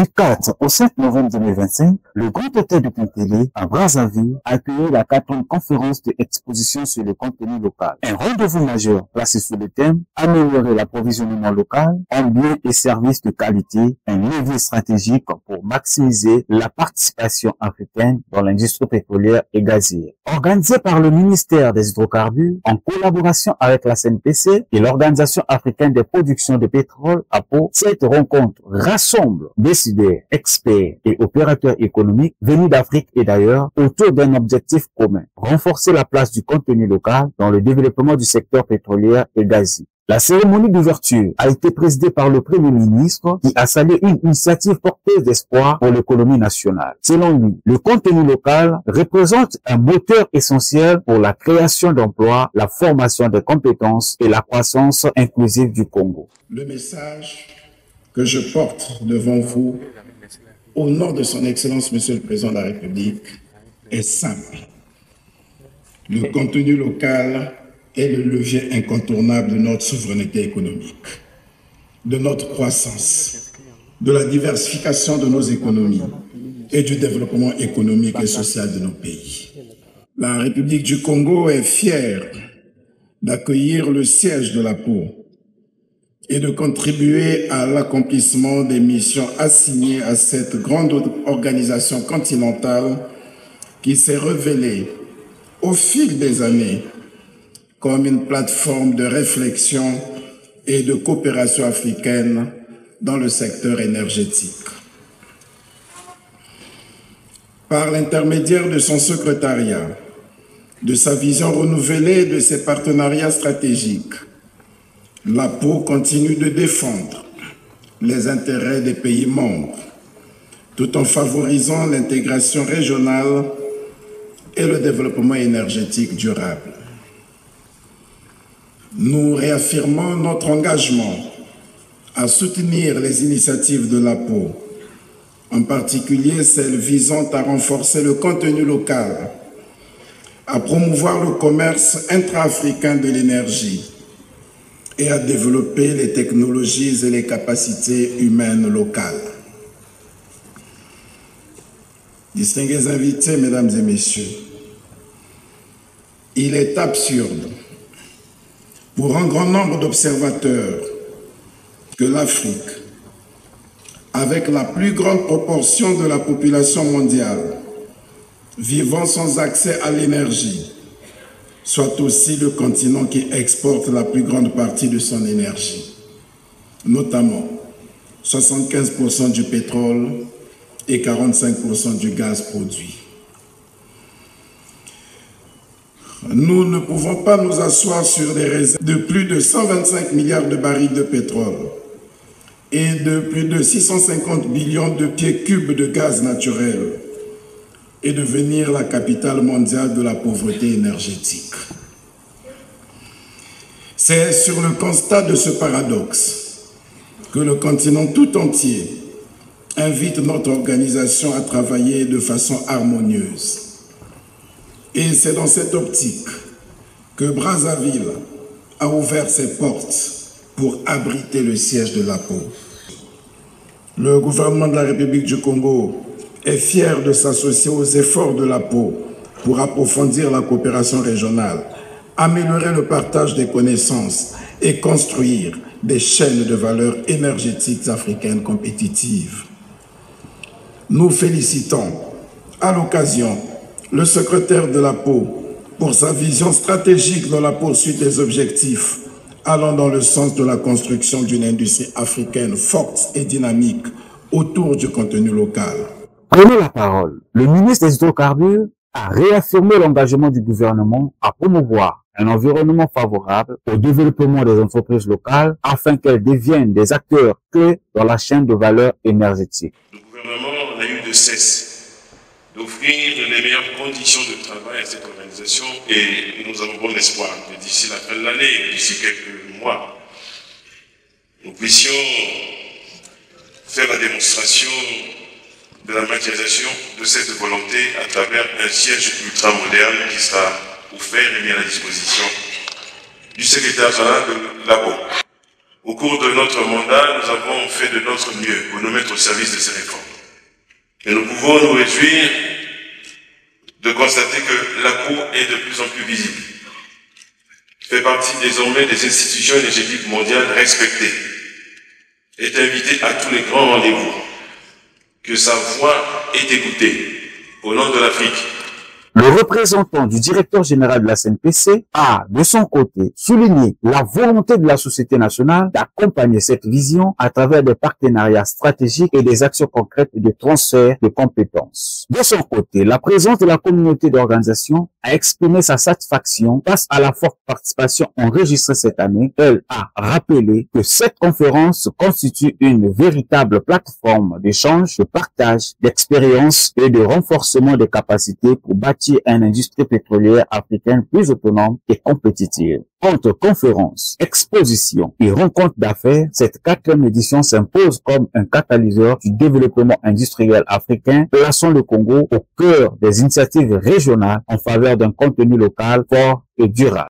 Du 4 au 5 novembre 2025, le Grand Hôtel de Kimpele, à Brazzaville, a accueilli la 4e conférence d'exposition sur le contenu local. Un rendez-vous majeur placé sous le thème « Améliorer l'approvisionnement local en biens et services de qualité, un levier stratégique pour maximiser la participation africaine dans l'industrie pétrolière et gazière ». Organisé par le ministère des Hydrocarbures, en collaboration avec la CNPC et l'Organisation africaine des productions de pétrole, APO, cette rencontre rassemble décideurs, experts et opérateurs économiques venus d'Afrique et d'ailleurs autour d'un objectif commun, renforcer la place du contenu local dans le développement du secteur pétrolier et gazier. La cérémonie d'ouverture a été présidée par le Premier ministre qui a salué une initiative porteuse d'espoir pour l'économie nationale. Selon lui, le contenu local représente un moteur essentiel pour la création d'emplois, la formation des compétences et la croissance inclusive du Congo. Le message que je porte devant vous, au nom de son Excellence, Monsieur le Président de la République, est simple. Le contenu local est le levier incontournable de notre souveraineté économique, de notre croissance, de la diversification de nos économies et du développement économique et social de nos pays. La République du Congo est fière d'accueillir le siège de l'APO et de contribuer à l'accomplissement des missions assignées à cette grande organisation continentale qui s'est révélée au fil des années comme une plateforme de réflexion et de coopération africaine dans le secteur énergétique. Par l'intermédiaire de son secrétariat, de sa vision renouvelée de ses partenariats stratégiques, l'APO continue de défendre les intérêts des pays membres, tout en favorisant l'intégration régionale et le développement énergétique durable. Nous réaffirmons notre engagement à soutenir les initiatives de l'APO, en particulier celles visant à renforcer le contenu local, à promouvoir le commerce intra-africain de l'énergie et à développer les technologies et les capacités humaines locales. Distingués invités, mesdames et messieurs, il est absurde pour un grand nombre d'observateurs que l'Afrique, avec la plus grande proportion de la population mondiale vivant sans accès à l'énergie, soit aussi le continent qui exporte la plus grande partie de son énergie, notamment 75% du pétrole et 45% du gaz produit. Nous ne pouvons pas nous asseoir sur des réserves de plus de 125 milliards de barils de pétrole et de plus de 650 millions de pieds cubes de gaz naturel et devenir la capitale mondiale de la pauvreté énergétique. C'est sur le constat de ce paradoxe que le continent tout entier invite notre organisation à travailler de façon harmonieuse. Et c'est dans cette optique que Brazzaville a ouvert ses portes pour abriter le siège de l'APO. Le gouvernement de la République du Congo est fier de s'associer aux efforts de l'APO pour approfondir la coopération régionale, améliorer le partage des connaissances et construire des chaînes de valeur énergétiques africaines compétitives. Nous félicitons à l'occasion le secrétaire de l'APO pour sa vision stratégique dans la poursuite des objectifs allant dans le sens de la construction d'une industrie africaine forte et dynamique autour du contenu local. Prenez la parole. Le ministre des Hydrocarbures a réaffirmé l'engagement du gouvernement à promouvoir un environnement favorable au développement des entreprises locales afin qu'elles deviennent des acteurs clés dans la chaîne de valeur énergétique. Le gouvernement n'a eu de cesse d'offrir les meilleures conditions de travail à cette organisation et nous avons bon espoir que d'ici la fin de l'année, d'ici quelques mois, nous puissions faire la démonstration de la matérialisation de cette volonté à travers un siège ultra moderne qui sera offert et mis à la disposition du secrétaire général de l'APO. Au cours de notre mandat, nous avons fait de notre mieux pour nous mettre au service de ces réformes. Et nous pouvons nous réjouir de constater que la Cour est de plus en plus visible. Fait partie désormais des institutions énergétiques mondiales respectées. Est invitée à tous les grands rendez-vous. Que sa voix est écoutée au nom de l'Afrique. Le représentant du directeur général de la CNPC a, de son côté, souligné la volonté de la société nationale d'accompagner cette vision à travers des partenariats stratégiques et des actions concrètes de transfert de compétences. De son côté, la présidente de la communauté d'organisation a exprimé sa satisfaction face à la forte participation enregistrée cette année. Elle a rappelé que cette conférence constitue une véritable plateforme d'échange, de partage d'expériences et de renforcement des capacités pour bâtir une industrie pétrolière africaine plus autonome et compétitive. Entre conférences, expositions et rencontres d'affaires, cette 4e édition s'impose comme un catalyseur du développement industriel africain, plaçant le Congo au cœur des initiatives régionales en faveur d'un contenu local fort et durable.